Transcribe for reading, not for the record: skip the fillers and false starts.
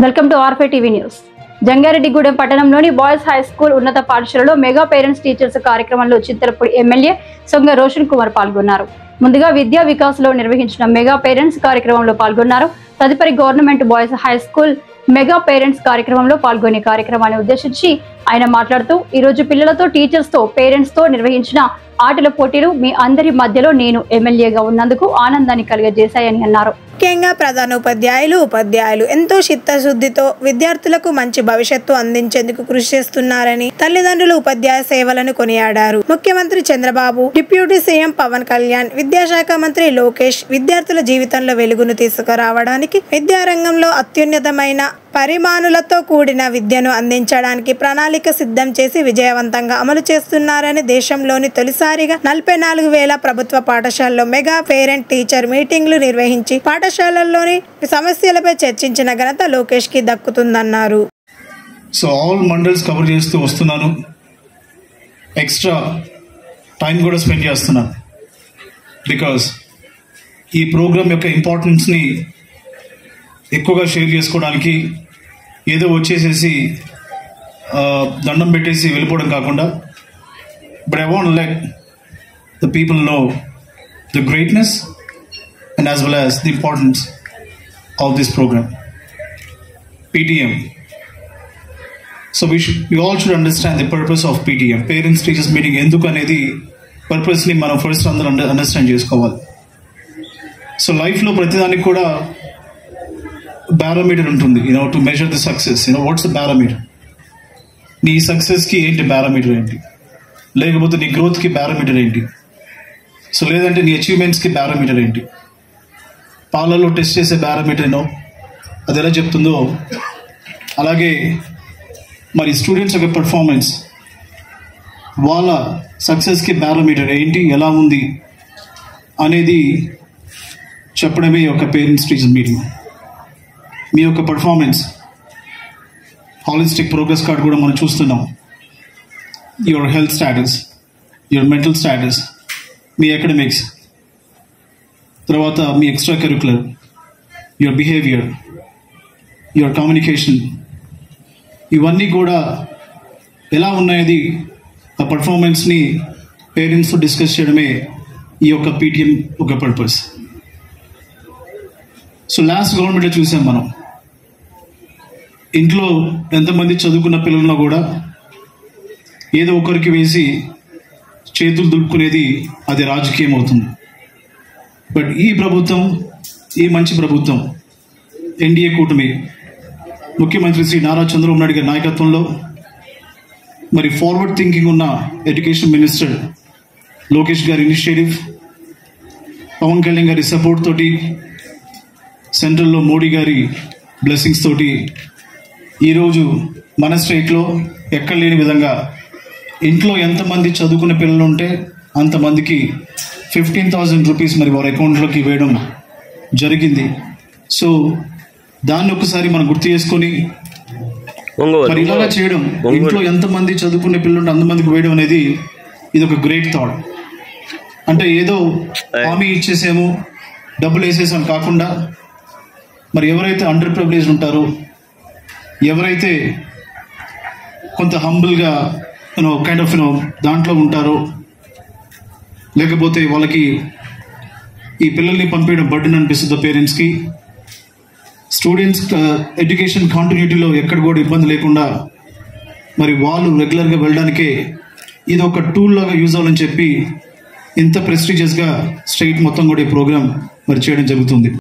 Welcome to ఆర్ఫే TV news. Jangareddygudem పట్టణంలోని boys high school ఉన్నత పాఠశాలలో మెగా పేరెంట్స్ టీచర్స్ కార్యక్రమంలో చింతలపూడి ఎమ్మెల్యే సొంగ రోషన్ కుమార్ పాల్గొన్నారు. ముందుగా విద్యా వికాస్ లో నిర్వహించిన మెగా పేరెంట్స్ కార్యక్రమంలో పాల్గొన్నారు. తదుపరి government boys high school mega parents కార్యక్రమంలో పాల్గొనే కార్యక్రమాన్ని ఉద్దేశించి ఆయన మాట్లాడుతూ ఈ రోజు పిల్లలతో టీచర్స్ తో పేరెంట్స్ తో నిర్వహించిన ఆటల పోటీలు మీ అందరి మధ్యలో నేను ఎమ్మెల్యేగా ఉన్నందుకు ఆనందాన్ని కలిగజేశాయని అన్నారు. ముఖ్యంగా ప్రధానోపాధ్యాయులు ఉపాధ్యాయులు ఎంతో చిత్తశుద్ధితో విద్యార్థులకు మంచి భవిష్యత్తు అందించేందుకు కృషి చేస్తున్నారని తల్లిదండ్రులు ఉపాధ్యాయ సేవలను కొనియాడారు. ముఖ్యమంత్రి చంద్రబాబు, డిప్యూటీ సీఎం పవన్ కళ్యాణ్, విద్యాశాఖ మంత్రి లోకేష్ విద్యార్థుల జీవితంలో వెలుగును తీసుకురావడానికి విద్యారంగంలో అత్యున్నతమైన పరిమాణులతో కూడిన విద్యను అందించడానికి ప్రణాళిక సిద్ధం చేసి విజయవంతంగా అమలు చేస్తున్నారని దేశంలోని తొలిసారిగా 44,000 ప్రభుత్వ పాఠశాలలో మెగా పేరెంట్ టీచర్ మీటింగ్లు నిర్వహించి పాఠశాలల్లోని సమస్యలపై చర్చించిన ఘనత లోకేష్ కి దక్కుతుందన్నారు. సో ఆల్ మండల్స్ కవర్ చేస్తూ వస్తున్నాను. ఎక్స్ట్రా టైం కూడా స్పెండ్ చేస్తున్నాను. బికాస్ ఈ ప్రోగ్రామ్ యొక్క ఇంపార్టెన్స్ని ఎక్కువగా షేర్ చేసుకోవడానికి ఏదో వచ్చేసేసి దండం పెట్టేసి వెళ్ళిపోవడం కాకుండా, but I want let the people know the greatness and as well as the importance of this program, PTM. So we all should understand the purpose of PTM, Parents Teachers Meeting. Enduku anedi purpose ni మనం first అందరూ understand చేసుకోవాలి. So లైఫ్లో ప్రతిదానికి కూడా barometer ఉంటుంది, to measure the success. What's the barometer? నీ సక్సెస్కి ఏంటి బారోమీటర్ ఏంటి? లేకపోతే నీ గ్రోత్కి బారోమీటర్ ఏంటి? సో లేదంటే నీ అచీవ్మెంట్స్కి బారోమీటర్ ఏంటి? పాలలో టెస్ట్ చేసే బారోమీటర్ అది ఎలా చెప్తుందో అలాగే మరి స్టూడెంట్స్ యొక్క పర్ఫార్మెన్స్, వాళ్ళ సక్సెస్కి బారోమీటర్ ఏంటి, ఎలా ఉంది అనేది చెప్పడమే ఒక పేరెంట్స్ టీచర్ మీటింగ్. మీ యొక్క పర్ఫార్మెన్స్ హాలిస్టిక్ ప్రోగ్రెస్ కార్డ్ కూడా మనం చూస్తున్నాం. Your health status, your mental status, మీ అకాడమిక్స్, తర్వాత మీ extra curricular, your behaviour, your communication, ఇవన్నీ కూడా ఎలా ఉన్నాయది ఆ పర్ఫార్మెన్స్ని పేరెంట్స్తో డిస్కస్ చేయడమే ఈ యొక్క పీటీఎం ఒక పర్పస్. సో లాస్ట్ గవర్నమెంట్లో చూసాం మనం, ఇంట్లో ఎంతమంది చదువుకున్న పిల్లల్లో కూడా ఏదో ఒకరికి వేసి చేతులు దులుపుకునేది అది రాజకీయం అవుతుంది. బట్ ఈ ప్రభుత్వం, ఈ మంచి ప్రభుత్వం, ఎన్డీఏ కూటమి, ముఖ్యమంత్రి శ్రీ నారా చంద్రబాబు నాయుడు గారి నాయకత్వంలో మరి ఫార్వర్డ్ థింకింగ్ ఉన్న ఎడ్యుకేషన్ మినిస్టర్ లోకేష్ గారి ఇనిషియేటివ్, పవన్ కళ్యాణ్ గారి సపోర్ట్ తోటి, సెంట్రల్లో మోడీ గారి బ్లెస్సింగ్స్ తోటి ఈరోజు మన స్టేట్లో ఎక్కడ లేని విధంగా ఇంట్లో ఎంతమంది చదువుకునే పిల్లలు ఉంటే అంతమందికి 15,000 రూపీస్ మరి వారి అకౌంట్లోకి వేయడం జరిగింది. సో దాన్ని ఒకసారి మనం గుర్తు చేసుకొని మరి ఇలాగా చేయడం, ఇంట్లో ఎంతమంది చదువుకునే పిల్లలు ఉంటే అంతమందికి వేయడం అనేది ఇది ఒక గ్రేట్ థాట్. అంటే ఏదో హామీ ఇచ్చేసాము, డబ్బులు వేసేసాం కాకుండా, మరి ఎవరైతే అండర్ ప్రివిలేజ్ ఉంటారో, ఎవరైతే కొంత హంబుల్గా దాంట్లో ఉంటారో, లేకపోతే వాళ్ళకి ఈ పిల్లల్ని పంపించడం బర్డెన్ అనిపిస్తుందో పేరెంట్స్కి, స్టూడెంట్స్ ఎడ్యుకేషన్ కంటిన్యూటీలో ఎక్కడ కూడా ఇబ్బంది లేకుండా మరి వాళ్ళు రెగ్యులర్గా వెళ్ళడానికే ఇది ఒక టూల్ లాగా యూజ్ అవ్వాలని చెప్పి ఇంత ప్రెస్టీజియస్గా స్టేట్ మొత్తం కూడా ఈ ప్రోగ్రామ్ మరి చేయడం జరుగుతుంది.